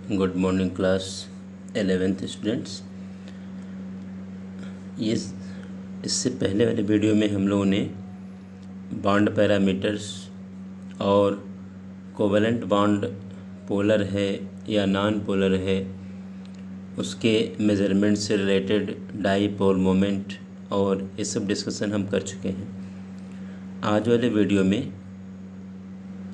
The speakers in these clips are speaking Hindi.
Good morning class 11th students. ये इससे पहले वाले वीडियो में हम लोगों ने बॉन्ड पैरामीटर्स और कोवेलेंट बॉन्ड पोलर है या नॉन पोलर है उसके मेज़रमेंट से रिलेटेड डाईपोल मोमेंट और ये सब डिस्कशन हम कर चुके हैं। आज वाले वीडियो में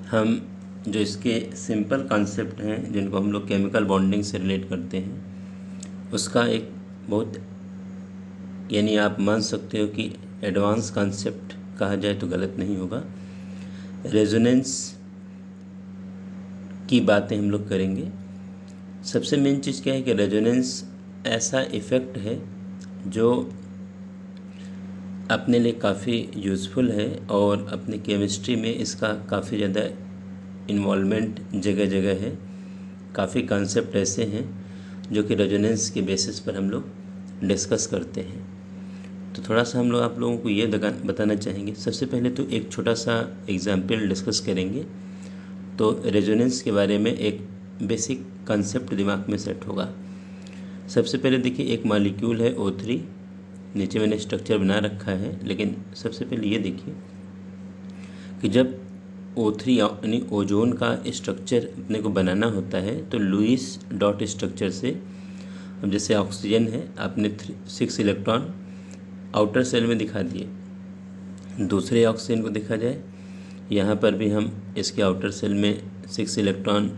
हम जो इसके सिंपल कॉन्सेप्ट हैं जिनको हम लोग केमिकल बॉन्डिंग से रिलेट करते हैं उसका एक बहुत यानी आप मान सकते हो कि एडवांस कॉन्सेप्ट कहा जाए तो गलत नहीं होगा। रेजोनेंस की बातें हम लोग करेंगे। सबसे मेन चीज़ क्या है कि रेजोनेंस ऐसा इफ़ेक्ट है जो अपने लिए काफ़ी यूज़फुल है और अपनी केमिस्ट्री में इसका काफ़ी ज़्यादा इन्वॉल्वमेंट जगह जगह है। काफ़ी कॉन्सेप्ट ऐसे हैं जो कि रेजोनेंस के बेसिस पर हम लोग डिस्कस करते हैं। तो थोड़ा सा हम लोग आप लोगों को ये बताना चाहेंगे। सबसे पहले तो एक छोटा सा एग्जाम्पल डिस्कस करेंगे तो रेजोनेंस के बारे में एक बेसिक कॉन्सेप्ट दिमाग में सेट होगा। सबसे पहले देखिए एक मॉलिक्यूल है O3, नीचे मैंने स्ट्रक्चर बना रखा है, लेकिन सबसे पहले ये देखिए कि जब O3 यानी ओजोन का स्ट्रक्चर अपने को बनाना होता है तो लुईस डॉट स्ट्रक्चर से, अब जैसे ऑक्सीजन है आपने 6 इलेक्ट्रॉन आउटर सेल में दिखा दिए, दूसरे ऑक्सीजन को देखा जाए यहाँ पर भी हम इसके आउटर सेल में 6 इलेक्ट्रॉन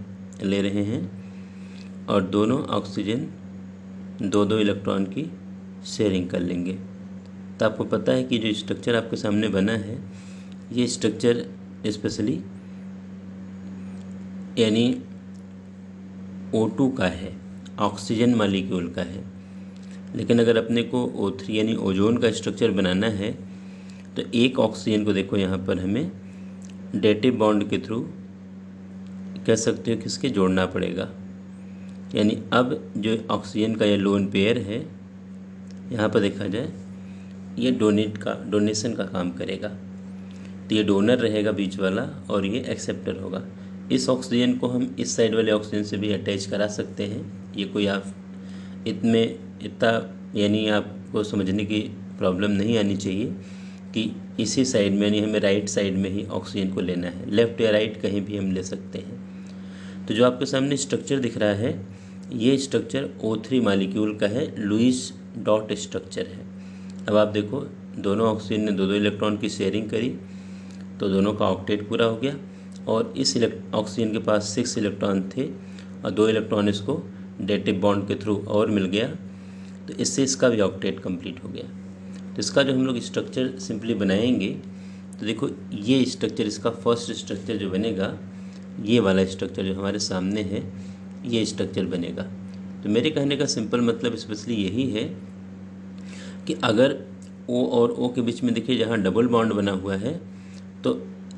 ले रहे हैं और दोनों ऑक्सीजन 2-2 इलेक्ट्रॉन की शेयरिंग कर लेंगे। तो आपको पता है कि जो स्ट्रक्चर आपके सामने बना है ये स्ट्रक्चर स्पेशली यानी O2 का है, ऑक्सीजन मॉलिक्यूल का है। लेकिन अगर अपने को O3 यानी ओजोन का स्ट्रक्चर बनाना है तो एक ऑक्सीजन को देखो यहाँ पर हमें डेटिव बॉन्ड के थ्रू कह सकते हो किसके जोड़ना पड़ेगा। यानी अब जो ऑक्सीजन का ये लोन पेयर है यहाँ पर देखा जाए ये डोनेशन का काम करेगा। तो ये डोनर रहेगा बीच वाला और ये एक्सेप्टर होगा। इस ऑक्सीजन को हम इस साइड वाले ऑक्सीजन से भी अटैच करा सकते हैं। ये कोई आप इतना यानी आपको समझने की प्रॉब्लम नहीं आनी चाहिए कि इसी साइड में यानी हमें राइट साइड में ही ऑक्सीजन को लेना है, लेफ़्ट या राइट कहीं भी हम ले सकते हैं। तो जो आपके सामने स्ट्रक्चर दिख रहा है ये स्ट्रक्चर O3 मॉलिक्यूल का है, लुईस डॉट स्ट्रक्चर है। अब आप देखो दोनों ऑक्सीजन ने 2-2 इलेक्ट्रॉन की शेयरिंग करी तो दोनों का ऑक्टेट पूरा हो गया और इस ऑक्सीजन के पास 6 इलेक्ट्रॉन थे और 2 इलेक्ट्रॉन इसको डेटिव बॉन्ड के थ्रू और मिल गया तो इससे इसका भी ऑक्टेट कंप्लीट हो गया। तो इसका जो हम लोग स्ट्रक्चर सिंपली बनाएंगे तो देखो ये स्ट्रक्चर, इसका फर्स्ट स्ट्रक्चर जो बनेगा ये वाला स्ट्रक्चर जो हमारे सामने है ये स्ट्रक्चर बनेगा। तो मेरे कहने का सिंपल मतलब स्पेशली यही है कि अगर O और O के बीच में देखिए जहाँ डबल बॉन्ड बना हुआ है तो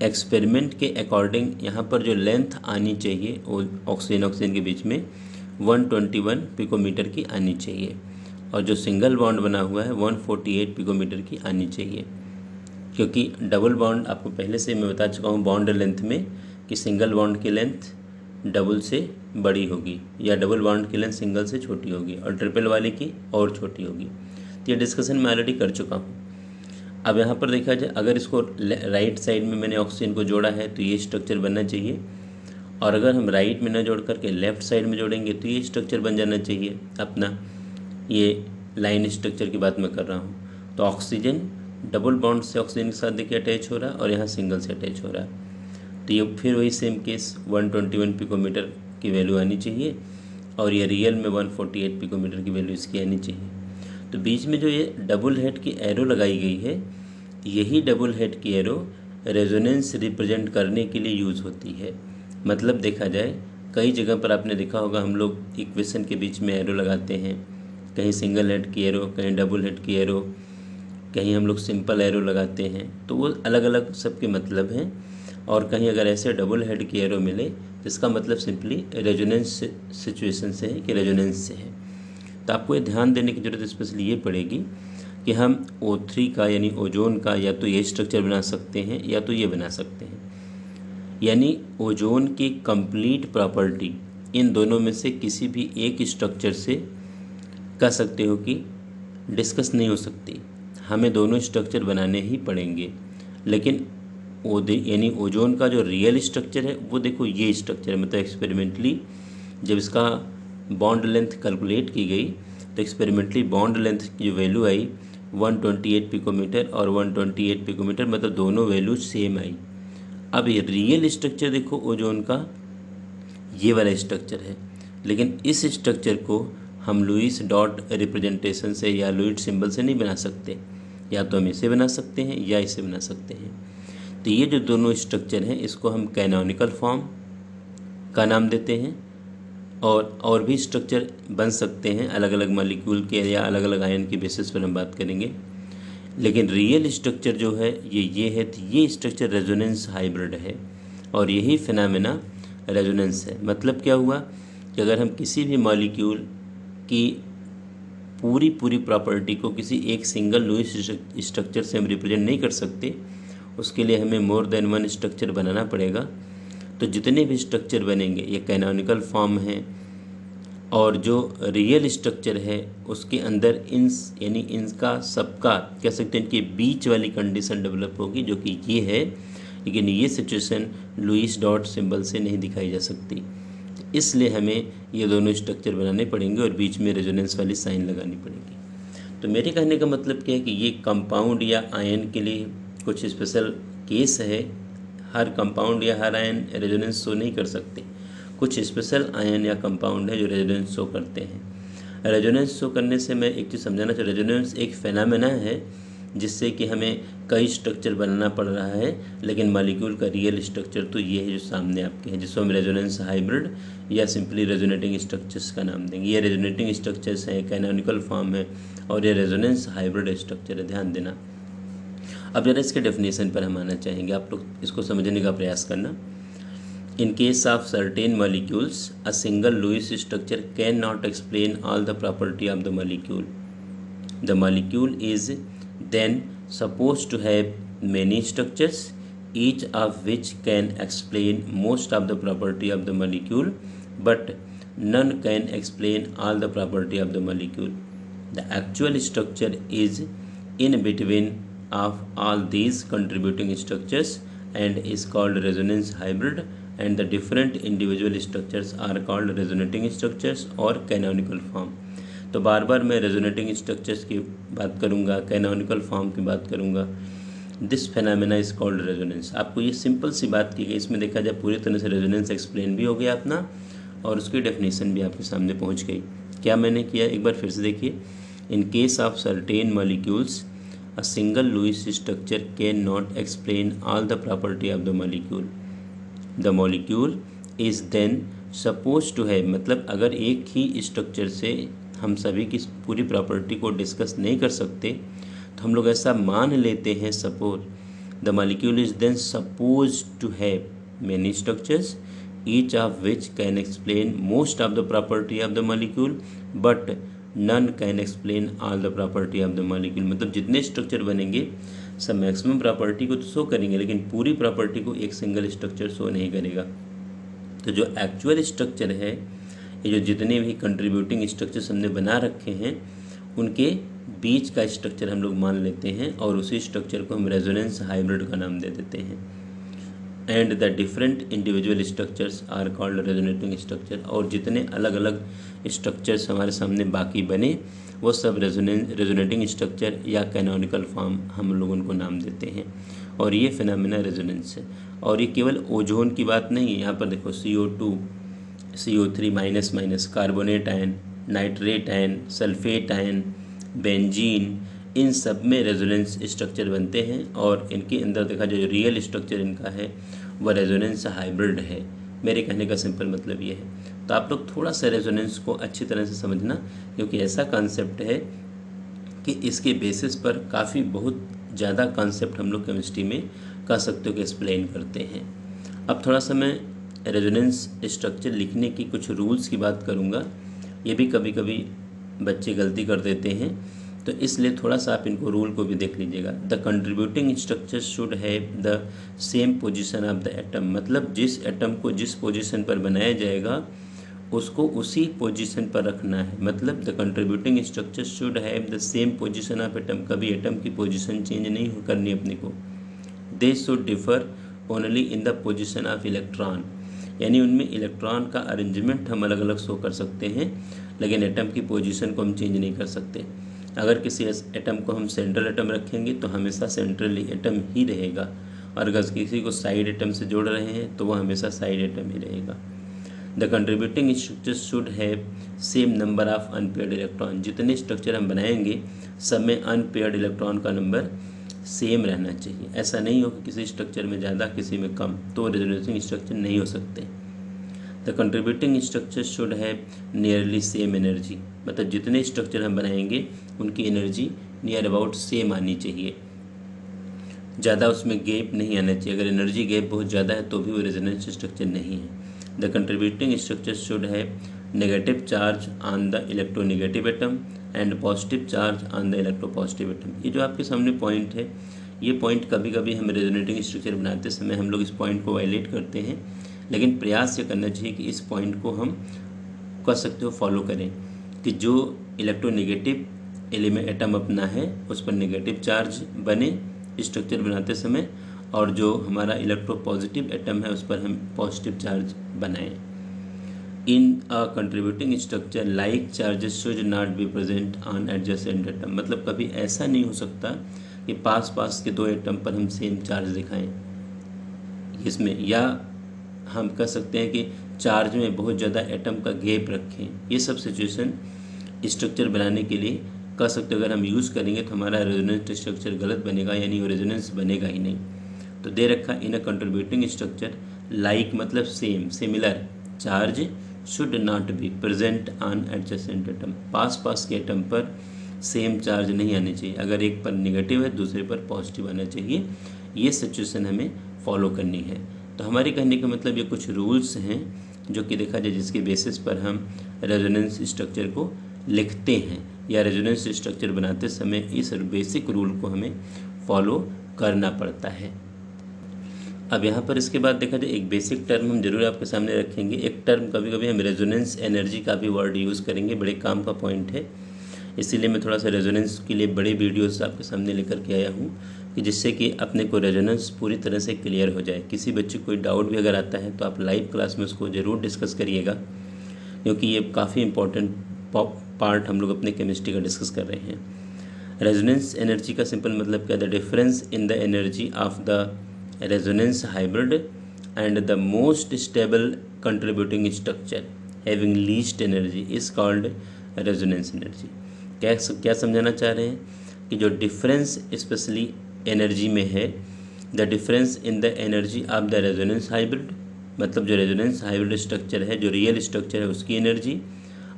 एक्सपेरिमेंट के अकॉर्डिंग यहाँ पर जो लेंथ आनी चाहिए ऑक्सीजन के बीच में 121 पिकोमीटर की आनी चाहिए और जो सिंगल बॉन्ड बना हुआ है 148 पिकोमीटर की आनी चाहिए। क्योंकि डबल बॉन्ड आपको पहले से मैं बता चुका हूँ बॉन्ड लेंथ में कि सिंगल बॉन्ड की लेंथ डबल से बड़ी होगी या डबल बॉन्ड की लेंथ सिंगल से छोटी होगी और ट्रिपल वाले की और छोटी होगी। तो ये डिस्कशन मैं ऑलरेडी कर चुका हूँ। अब यहाँ पर देखा जाए अगर इसको राइट साइड में मैंने ऑक्सीजन को जोड़ा है तो ये स्ट्रक्चर बनना चाहिए और अगर हम राइट में ना जोड़ करके लेफ़्ट साइड में जोड़ेंगे तो ये स्ट्रक्चर बन जाना चाहिए अपना। ये लाइन स्ट्रक्चर की बात मैं कर रहा हूँ। तो ऑक्सीजन डबल बॉन्ड से ऑक्सीजन के साथ देखिए अटैच हो रहा है और यहाँ सिंगल से अटैच हो रहा है। तो ये फिर वही सेम केस 121 पिकोमीटर की वैल्यू आनी चाहिए और ये रियल में 148 पिकोमीटर की वैल्यू इसकी आनी चाहिए। तो बीच में जो ये डबल हेड की एरो लगाई गई है यही डबल हेड की एरो रेजोनेंस रिप्रेजेंट करने के लिए यूज़ होती है। मतलब देखा जाए कई जगह पर आपने देखा होगा हम लोग इक्वेशन के बीच में एरो लगाते हैं, कहीं सिंगल हेड की एरो, कहीं डबल हेड की एरो, कहीं हम लोग सिंपल एरो लगाते हैं। तो वो अलग अलग सबके मतलब हैं और कहीं अगर ऐसे डबल हेड की एरो मिले तो इसका मतलब सिंपली रेजोनेंस सिचुएशन से है कि रेजोनेंस से है। तो आपको ये ध्यान देने की ज़रूरत स्पेशली ये पड़ेगी कि हम O3 का यानी ओजोन का या तो ये स्ट्रक्चर बना सकते हैं या तो ये बना सकते हैं। यानी ओजोन की कंप्लीट प्रॉपर्टी इन दोनों में से किसी भी एक स्ट्रक्चर से कह सकते हो कि डिस्कस नहीं हो सकती, हमें दोनों स्ट्रक्चर बनाने ही पड़ेंगे। लेकिन यानी ओजोन का जो रियल स्ट्रक्चर है वो देखो ये स्ट्रक्चर है, मतलब एक्सपेरिमेंटली जब इसका बॉन्ड लेंथ कैलकुलेट की गई तो एक्सपेरिमेंटली बॉन्ड लेंथ की जो वैल्यू आई 128 पिकोमीटर और 128 पिकोमीटर, मतलब दोनों वैल्यू सेम आई। अब ये रियल स्ट्रक्चर देखो ओजोन का ये वाला स्ट्रक्चर है, लेकिन इस स्ट्रक्चर को हम लुईस डॉट रिप्रेजेंटेशन से या लुईस सिंबल से नहीं बना सकते, या तो हम इसे बना सकते हैं या इसे बना सकते हैं। तो ये जो दोनों स्ट्रक्चर हैं इसको हम कैनोनिकल फॉर्म का नाम देते हैं, और भी स्ट्रक्चर बन सकते हैं अलग अलग मॉलिक्यूल के या अलग अलग आयन के बेसिस पर हम बात करेंगे। लेकिन रियल स्ट्रक्चर जो है ये है, तो ये स्ट्रक्चर रेजोनेंस हाइब्रिड है और यही फिनोमेना रेजोनेंस है। मतलब क्या हुआ कि अगर हम किसी भी मॉलिक्यूल की पूरी प्रॉपर्टी को किसी एक सिंगल लुईस स्ट्रक्चर से हम रिप्रेजेंट नहीं कर सकते, उसके लिए हमें मोर देन वन स्ट्रक्चर बनाना पड़ेगा। तो जितने भी स्ट्रक्चर बनेंगे ये कैनोनिकल फॉर्म है, और जो रियल स्ट्रक्चर है उसके अंदर यानी इनका सबका कह सकते हैं इनके बीच वाली कंडीशन डेवलप होगी, जो कि ये है। लेकिन ये सिचुएशन लुईस डॉट सिंबल से नहीं दिखाई जा सकती, इसलिए हमें ये दोनों स्ट्रक्चर बनाने पड़ेंगे और बीच में रेजोनेंस वाली साइन लगानी पड़ेगी। तो मेरे कहने का मतलब क्या है कि ये कंपाउंड या आयन के लिए कुछ स्पेशल केस है। हर कंपाउंड या हर आयन रेजोनेंस शो नहीं कर सकते, कुछ स्पेशल आयन या कंपाउंड है जो रेजोनेंस शो करते हैं। रेजोनेंस शो करने से मैं एक चीज़ समझाना चाहिए, रेजोनेंस एक फेनामेना है जिससे कि हमें कई स्ट्रक्चर बनाना पड़ रहा है, लेकिन मॉलिक्यूल का रियल स्ट्रक्चर तो ये है जो सामने आपके हैं, जिसको हम रेजोनेंस हाइब्रिड या सिंपली रेजोनेटिंग स्ट्रक्चर्स का नाम देंगे। ये रेजोनेटिंग स्ट्रक्चर्स हैं, कैनोनिकल फॉर्म है, और ये रेजोनेंस हाइब्रिड स्ट्रक्चर है, ध्यान देना। अब जरा इसके डेफिनेशन पर हम आना चाहेंगे, आप लोग इसको समझने का प्रयास करना। In case of certain molecules, a single Lewis structure cannot explain all the property of the molecule. The molecule is then supposed to have many structures, each of which can explain most of the property of the molecule, but none can explain all the property of the molecule. The actual structure is in between of all these contributing structures and is called resonance hybrid, and the different individual structures are called resonating structures और canonical form। तो बार बार मैं रेजोनेटिंग स्ट्रक्चर्स की बात करूँगा, कैनोनिकल फॉर्म की बात करूँगा। This phenomena is called resonance. आपको ये सिंपल सी बात की गई, इसमें देखा जाए पूरी तरह से रेजोनेंस एक्सप्लेन भी हो गया अपना, और उसकी डेफिनेशन भी आपके सामने पहुँच गई। क्या मैंने किया एक बार फिर से देखिए। In case of certain molecules a single Lewis structure cannot explain all the property of the molecule. The molecule is then supposed to have, मतलब अगर एक ही स्ट्रक्चर से हम सभी की पूरी प्रॉपर्टी को डिस्कस नहीं कर सकते तो हम लोग ऐसा मान लेते हैं, suppose the molecule is then suppose to have many structures each of which can explain most of the property of the molecule but none can explain all the property of the molecule. मतलब जितने स्ट्रक्चर बनेंगे सब मैक्सिमम प्रॉपर्टी को तो शो करेंगे, लेकिन पूरी प्रॉपर्टी को एक सिंगल स्ट्रक्चर शो नहीं करेगा। तो जो एक्चुअल स्ट्रक्चर है, ये जो जितने भी कंट्रीब्यूटिंग स्ट्रक्चर्स हमने बना रखे हैं उनके बीच का स्ट्रक्चर हम लोग मान लेते हैं, और उसी स्ट्रक्चर को हम रेजोनेंस हाइब्रिड का नाम दे देते हैं। And the different individual structures are called resonating structure. और जितने अलग अलग स्ट्रक्चर्स हमारे सामने बाकी बने वो सब रेजोनेटिंग स्ट्रक्चर या कैनोनिकल फॉर्म हम लोग उनको नाम देते हैं, और ये फिनोमेना रेजोनेंस है। और ये केवल ओजोन की बात नहीं है, यहाँ पर देखो CO2, CO3 minus minus, carbonate ion, nitrate ion, sulphate ion, benzene, इन सब में रेजोनेंस स्ट्रक्चर बनते हैं, और इनके अंदर देखा जाए जो रियल स्ट्रक्चर इनका है वह रेजोनेंस हाइब्रिड है। मेरे कहने का सिंपल मतलब ये है। तो आप लोग थोड़ा सा रेजोनेंस को अच्छी तरह से समझना, क्योंकि ऐसा कॉन्सेप्ट है कि इसके बेसिस पर काफ़ी बहुत ज़्यादा कॉन्सेप्ट हम लोग केमिस्ट्री में कह सकते हो कि एक्सप्लेन करते हैं। अब थोड़ा सा मैं रेजोनेंस स्ट्रक्चर लिखने की कुछ रूल्स की बात करूँगा। ये भी कभी कभी बच्चे गलती कर देते हैं, तो इसलिए थोड़ा सा आप इनको रूल को भी देख लीजिएगा। The contributing structure should have the same position of the atom. मतलब जिस एटम को जिस पोजीशन पर बनाया जाएगा उसको उसी पोजीशन पर रखना है। मतलब the contributing structure should have the same position of atom. कभी एटम की पोजीशन चेंज नहीं करनी अपने को। They should differ only in the position of electron, यानी उनमें इलेक्ट्रॉन का अरेंजमेंट हम अलग अलग शो कर सकते हैं, लेकिन एटम की पोजीशन को हम चेंज नहीं कर सकते। अगर किसी एटम को हम सेंट्रल एटम रखेंगे तो हमेशा सेंट्रल एटम ही रहेगा, और अगर किसी को साइड एटम से जोड़ रहे हैं तो वह हमेशा साइड एटम ही रहेगा। The contributing structure should have same number of unpaired electron. जितने स्ट्रक्चर हम बनाएंगे सब में अनपेयर्ड इलेक्ट्रॉन का नंबर सेम रहना चाहिए। ऐसा नहीं हो कि किसी स्ट्रक्चर में ज़्यादा किसी में कम, तो रेजोनेटिंग स्ट्रक्चर नहीं हो सकते। The contributing structure should have nearly same energy. मतलब जितने स्ट्रक्चर हम बनाएंगे उनकी एनर्जी नियर अबाउट सेम आनी चाहिए, ज़्यादा उसमें गैप नहीं आना चाहिए। अगर एनर्जी गैप बहुत ज़्यादा है तो भी वो रेजोनेंस स्ट्रक्चर नहीं है। The contributing structure should have negative charge on the electronegative atom and positive charge on the electropositive atom. ये जो आपके सामने पॉइंट है, ये पॉइंट कभी कभी हम रेजोनेटिंग स्ट्रक्चर बनाते समय हम लोग इस पॉइंट को वायलेट करते हैं, लेकिन प्रयास ये करना चाहिए कि इस पॉइंट को हम कर सकते हो फॉलो करें कि जो इलेक्ट्रोनेगेटिव एलिमेंट एटम अपना है उस पर नेगेटिव चार्ज बने स्ट्रक्चर बनाते समय, और जो हमारा इलेक्ट्रोपॉजिटिव एटम है उस पर हम पॉजिटिव चार्ज बनाएं। In a contributing structure like charges should not be present on adjacent atom. मतलब कभी ऐसा नहीं हो सकता कि पास पास के दो एटम पर हम सेम चार्ज दिखाएं इसमें, या हम कह सकते हैं कि चार्ज में बहुत ज़्यादा एटम का गैप रखें। ये सब सिचुएशन स्ट्रक्चर बनाने के लिए कह सकते हो अगर हम यूज़ करेंगे तो हमारा रेजोनेंस स्ट्रक्चर गलत बनेगा, यानी वो रेजोनेंस बनेगा ही नहीं। तो दे रखा in a contributing structure like मतलब same, similar charge should not be present on adjacent atom. पास पास के एटम पर सेम चार्ज नहीं आने चाहिए। अगर एक पर नेगेटिव है दूसरे पर पॉजिटिव आना चाहिए। ये सिचुएशन हमें फॉलो करनी है। तो हमारे कहने का मतलब ये कुछ रूल्स हैं जो कि देखा जाए जिसके बेसिस पर हम रेजोनेंस स्ट्रक्चर को लिखते हैं, या रेजोनेंस स्ट्रक्चर बनाते समय इस बेसिक रूल को हमें फॉलो करना पड़ता है। अब यहाँ पर इसके बाद देखा जाए एक बेसिक टर्म हम जरूर आपके सामने रखेंगे। एक टर्म कभी कभी हम रेजोनेंस एनर्जी का भी वर्ड यूज़ करेंगे, बड़े काम का पॉइंट है, इसीलिए मैं थोड़ा सा रेजोनेंस के लिए बड़े वीडियोस आपके सामने लेकर के आया हूँ कि जिससे कि अपने को रेजोनेंस पूरी तरह से क्लियर हो जाए। किसी बच्चे को कोई डाउट भी अगर आता है तो आप लाइव क्लास में उसको ज़रूर डिस्कस करिएगा, क्योंकि ये काफ़ी इंपॉर्टेंट पार्ट हम लोग अपने केमिस्ट्री का डिस्कस कर रहे हैं। रेजोनेंस एनर्जी का सिंपल मतलब क्या, the difference in the energy of the resonance hybrid and the most stable contributing structure having least energy is called resonance energy. क्या समझाना चाह रहे हैं कि जो डिफरेंस स्पेशली एनर्जी में है, the difference in the energy of the resonance hybrid, मतलब जो रेजोनेंस हाइब्रिड स्ट्रक्चर है, जो रियल स्ट्रक्चर है उसकी एनर्जी,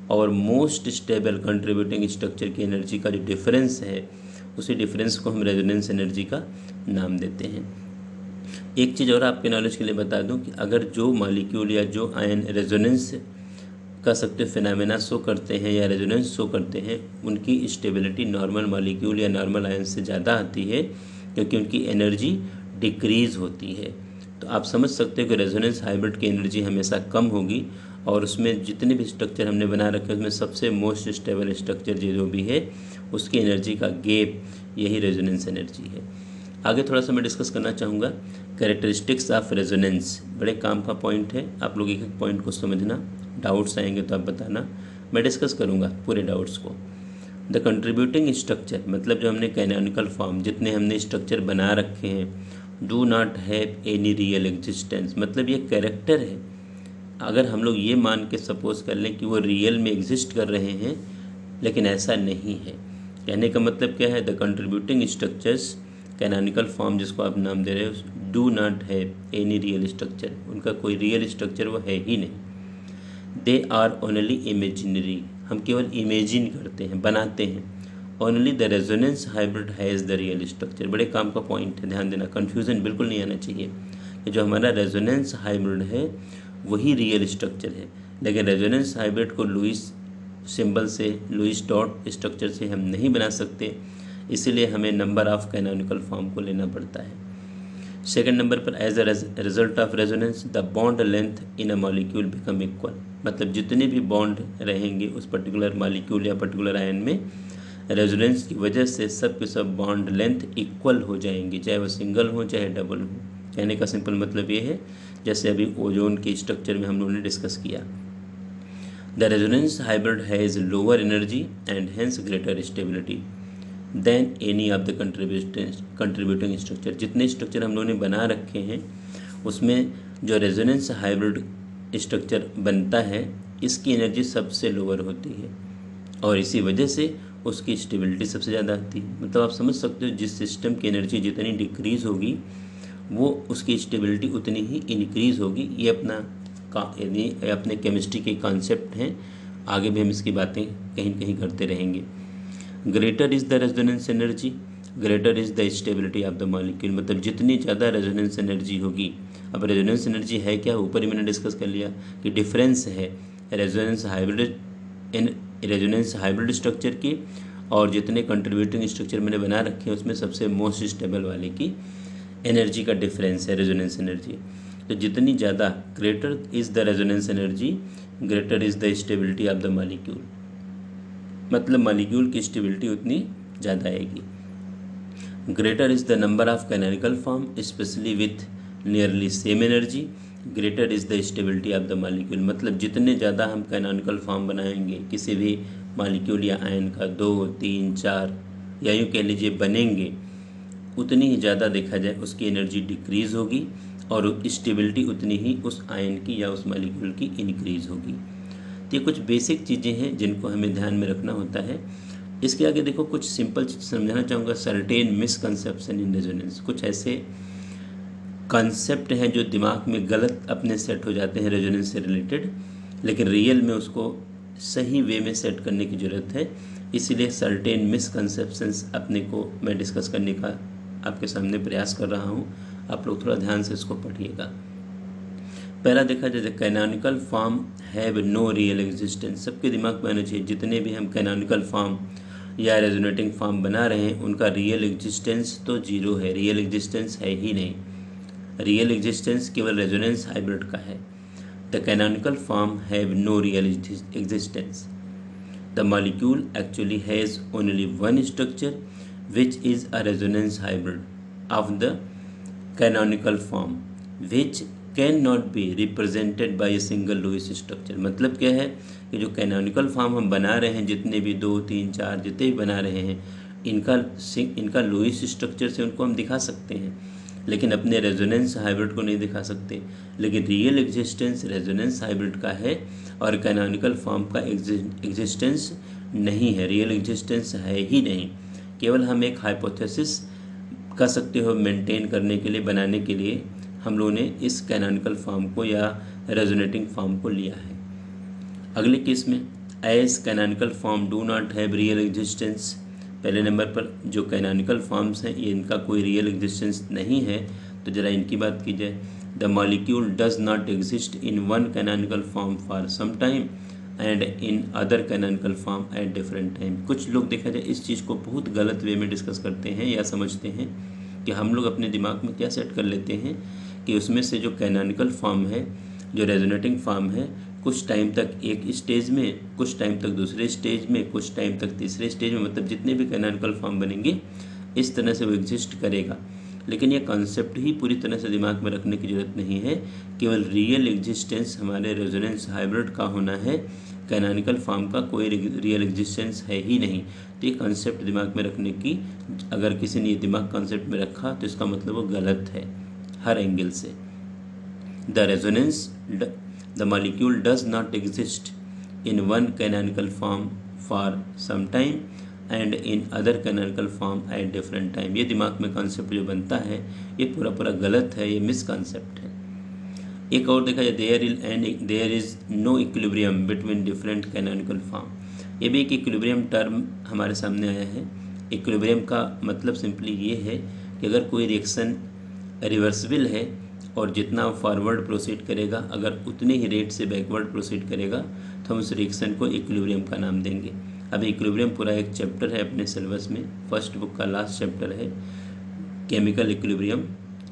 और मोस्ट स्टेबल कंट्रीब्यूटिंग स्ट्रक्चर की एनर्जी का जो डिफरेंस है, उसी डिफरेंस को हम रेजोनेंस एनर्जी का नाम देते हैं। एक चीज़ और आपके नॉलेज के लिए बता दूं कि अगर जो मॉलिक्यूल या जो आयन रेजोनेंस का सकते फिनोमेना शो करते हैं या रेजोनेंस शो करते हैं, उनकी स्टेबिलिटी नॉर्मल मॉलिक्यूल या नॉर्मल आयन से ज़्यादा आती है, क्योंकि उनकी एनर्जी डिक्रीज़ होती है। तो आप समझ सकते हो कि रेजोनेंस हाइब्रिड की एनर्जी हमेशा कम होगी, और उसमें जितने भी स्ट्रक्चर हमने बना रखे उसमें सबसे मोस्ट स्टेबल स्ट्रक्चर जो भी है उसकी एनर्जी का गैप यही रेजोनेंस एनर्जी है। आगे थोड़ा सा मैं डिस्कस करना चाहूँगा कैरेक्टरिस्टिक्स ऑफ रेजोनेंस। बड़े काम का पॉइंट है, आप लोग एक एक पॉइंट को समझना, डाउट्स आएंगे तो आप बताना, मैं डिस्कस करूँगा पूरे डाउट्स को। द कंट्रीब्यूटिंग स्ट्रक्चर मतलब जो हमने कैनोनिकल फॉर्म जितने हमने स्ट्रक्चर बना रखे हैं, do not have any real existence, मतलब ये कैरेक्टर है। अगर हम लोग ये मान के सपोज कर लें कि वो रियल में एग्जिस्ट कर रहे हैं, लेकिन ऐसा नहीं है। कहने का मतलब क्या है, the contributing structures canonical form जिसको आप नाम दे रहे हो, do not have any real structure, उनका कोई रियल स्ट्रक्चर वो है ही नहीं। दे आर ओनली इमेजिनरी, हम केवल इमेजिन करते हैं, बनाते हैं। Only the resonance hybrid has the real structure. बड़े काम का पॉइंट है, ध्यान देना, कन्फ्यूज़न बिल्कुल नहीं आना चाहिए कि जो हमारा रेजोनेंस हाइब्रिड है वही रियल स्ट्रक्चर है, लेकिन रेजोनेंस हाइब्रिड को लुईस सिंबल से, लुईस डॉट स्ट्रक्चर से हम नहीं बना सकते, इसीलिए हमें नंबर ऑफ कैनोनिकल फॉर्म को लेना पड़ता है। सेकंड नंबर पर as a result of resonance the bond length in a molecule become equal, मतलब जितने भी बॉन्ड रहेंगे उस पर्टिकुलर मॉलिक्यूल या पर्टिकुलर आयन में, रेजोनेंस की वजह से सब के सब बॉन्ड लेंथ इक्वल हो जाएंगे, चाहे वो सिंगल हो चाहे डबल हो। कहने का सिंपल मतलब ये है, जैसे अभी ओजोन के स्ट्रक्चर में हम लोगों ने डिस्कस किया। The resonance hybrid has lower energy and hence greater stability than any of the contributing structure. जितने स्ट्रक्चर हम लोगों ने बना रखे हैं उसमें जो रेजोनेंस हाइब्रिड स्ट्रक्चर बनता है इसकी एनर्जी सबसे लोअर होती है और इसी वजह से उसकी स्टेबिलिटी सबसे ज़्यादा आती है। मतलब आप समझ सकते हो जिस सिस्टम की एनर्जी जितनी डिक्रीज़ होगी वो उसकी स्टेबिलिटी उतनी ही इंक्रीज़ होगी। ये यानी अपने केमिस्ट्री के कॉन्सेप्ट हैं, आगे भी हम इसकी बातें कहीं कहीं करते रहेंगे। Greater is the resonance energy greater is the stability of the molecule, मतलब जितनी ज़्यादा रेजोनेंस एनर्जी होगी। अब रेजोनेंस एनर्जी है क्या, ऊपर ही मैंने डिस्कस कर लिया कि डिफरेंस है रेजोनेंस हाइब्रिड स्ट्रक्चर की और जितने कंट्रीब्यूटिंग स्ट्रक्चर मैंने बना रखे हैं उसमें सबसे मोस्ट स्टेबल वाले की एनर्जी का डिफरेंस है रेजोनेंस एनर्जी। तो जितनी ज़्यादा greater is the resonance energy greater is the stability of the molecule, मतलब मॉलिक्यूल की स्टेबिलिटी उतनी ज़्यादा आएगी। Greater is the number of canonical form specially with nearly same energy greater is the stability of the molecule, मतलब जितने ज़्यादा हम कैनोनिकल फॉर्म बनाएंगे किसी भी मॉलिक्यूल या आयन का 2, 3, 4 या यूँ कह लीजिए बनेंगे, उतनी ही ज़्यादा देखा जाए उसकी एनर्जी डिक्रीज़ होगी और स्टेबिलिटी उतनी ही उस आयन की या उस मॉलिक्यूल की इंक्रीज़ होगी। तो ये कुछ बेसिक चीज़ें हैं जिनको हमें ध्यान में रखना होता है। इसके आगे देखो कुछ सिंपल चीज़ समझाना चाहूँगा। सर्टेन मिसकंसेप्शन इन रेजोनेंस, कुछ ऐसे कॉन्सेप्ट हैं जो दिमाग में गलत अपने सेट हो जाते हैं रेजोनेंस से रिलेटेड, लेकिन रियल में उसको सही वे में सेट करने की ज़रूरत है। इसीलिए सर्टेन मिसकंसेप्शंस अपने को मैं डिस्कस करने का आपके सामने प्रयास कर रहा हूँ। आप लोग थोड़ा ध्यान से इसको पढ़िएगा। पहला देखा जाए canonical form have no real existence, सबके दिमाग में आना चाहिए जितने भी हम कैनोनिकल फॉर्म या रेजोनेटिंग फॉर्म बना रहे हैं उनका रियल एग्जिस्टेंस तो जीरो है, रियल एग्जिस्टेंस है ही नहीं। रियल एग्जिस्टेंस केवल रेजोनेंस हाइब्रिड का है। The canonical form have no real existence, the molecule actually has only one structure which is a resonance hybrid of the canonical form which can not be represented by a single Lewis structure. मतलब क्या है कि जो कैनोनिकल फॉर्म हम बना रहे हैं जितने भी 2, 3, 4 जितने भी बना रहे हैं इनका लुईस स्ट्रक्चर से उनको हम दिखा सकते हैं, लेकिन अपने रेजोनेंस हाइब्रिड को नहीं दिखा सकते। लेकिन रियल एग्जिस्टेंस रेजोनेंस हाइब्रिड का है और कैनोनिकल फॉर्म का एग्जिस्टेंस नहीं है, रियल एग्जिस्टेंस है ही नहीं। केवल हम एक हाइपोथेसिस कर सकते हो मेंटेन करने के लिए, बनाने के लिए हम लोगों ने इस कैनोनिकल फॉर्म को या रेजोनेटिंग फॉर्म को लिया है। अगले केस में as canonical form do not have real existence, पहले नंबर पर जो कैनोनिकल फॉर्म्स हैं ये इनका कोई रियल एग्जिस्टेंस नहीं है। तो ज़रा इनकी बात की जाए, the molecule does not exist in one canonical form for some time and in other canonical form at different time. कुछ लोग देखा जाए इस चीज़ को बहुत गलत वे में डिस्कस करते हैं या समझते हैं कि हम लोग अपने दिमाग में क्या सेट कर लेते हैं कि उसमें से जो कैनोनिकल फॉर्म है, जो रेजोनेटिंग फॉर्म है, कुछ टाइम तक एक स्टेज में, कुछ टाइम तक दूसरे स्टेज में, कुछ टाइम तक तीसरे स्टेज में, मतलब जितने भी कैनोनिकल फॉर्म बनेंगे इस तरह से वो एग्जिस्ट करेगा। लेकिन ये कॉन्सेप्ट ही पूरी तरह से दिमाग में रखने की ज़रूरत नहीं है। केवल रियल एग्जिस्टेंस हमारे रेजोनेंस हाइब्रिड का होना है, कैनोनिकल फॉर्म का कोई रियल एग्जिस्टेंस है ही नहीं। तो ये कॉन्सेप्ट दिमाग में रखने की, अगर किसी ने ये दिमाग कॉन्सेप्ट में रखा तो इसका मतलब वो गलत है हर एंगल से। The molecule does not exist in one canonical form for some time and in other canonical form at different time. ये दिमाग में कॉन्सेप्ट जो बनता है ये पूरा गलत है, ये मिस कॉन्सेप्ट है। एक और देखा जाए there is no equilibrium between different canonical form, ये भी एक इक्विलिब्रियम टर्म हमारे सामने आया है। इक्विलिब्रियम का मतलब सिंपली ये है कि अगर कोई रिएक्शन रिवर्सिबल है और जितना फॉरवर्ड प्रोसीड करेगा अगर उतने ही रेट से बैकवर्ड प्रोसीड करेगा तो हम उस रिएक्शन को इक्विलिब्रियम का नाम देंगे। अब इक्विलिब्रियम पूरा एक चैप्टर है अपने सिलेबस में, फर्स्ट बुक का लास्ट चैप्टर है chemical equilibrium.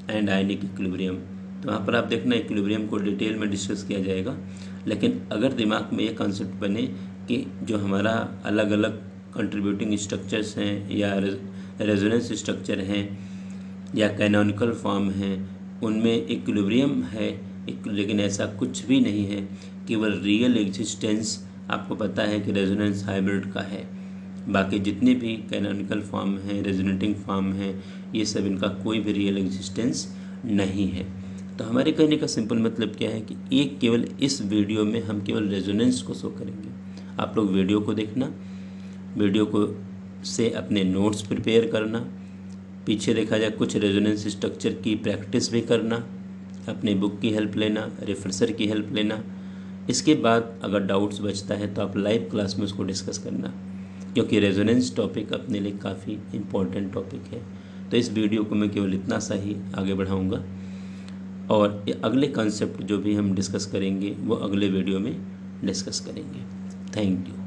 And ionic equilibrium. तो वहाँ पर आप देखना इक्विलिब्रियम को डिटेल में डिस्कस किया जाएगा। लेकिन अगर दिमाग में ये कॉन्सेप्ट बने कि जो हमारा अलग अलग कंट्रीब्यूटिंग स्ट्रक्चर्स हैं या रेजोनेंस स्ट्रक्चर हैं या कैनोनिकल फॉर्म हैं, उनमें इक्विलिब्रियम है, लेकिन ऐसा कुछ भी नहीं है। केवल रियल एग्जिस्टेंस आपको पता है कि रेजोनेंस हाइब्रिड का है। बाकी जितने भी कैनोनिकल फॉर्म हैं, रेजोनेटिंग फॉर्म हैं, ये सब इनका कोई भी रियल एग्जिस्टेंस नहीं है। तो हमारे कहने का सिंपल मतलब क्या है कि एक केवल इस वीडियो में हम केवल रेजोनेंस को शो करेंगे। आप लोग वीडियो को देखना, वीडियो को से अपने नोट्स प्रिपेयर करना, पीछे देखा जाए कुछ रेजोनेंस स्ट्रक्चर की प्रैक्टिस भी करना, अपने बुक की हेल्प लेना, रिफ्रेशर की हेल्प लेना। इसके बाद अगर डाउट्स बचता है तो आप लाइव क्लास में उसको डिस्कस करना, क्योंकि रेजोनेंस टॉपिक अपने लिए काफ़ी इम्पोर्टेंट टॉपिक है। तो इस वीडियो को मैं केवल इतना सा ही आगे बढ़ाऊँगा और अगले कॉन्सेप्ट जो भी हम डिस्कस करेंगे वो अगले वीडियो में डिस्कस करेंगे। Thank you.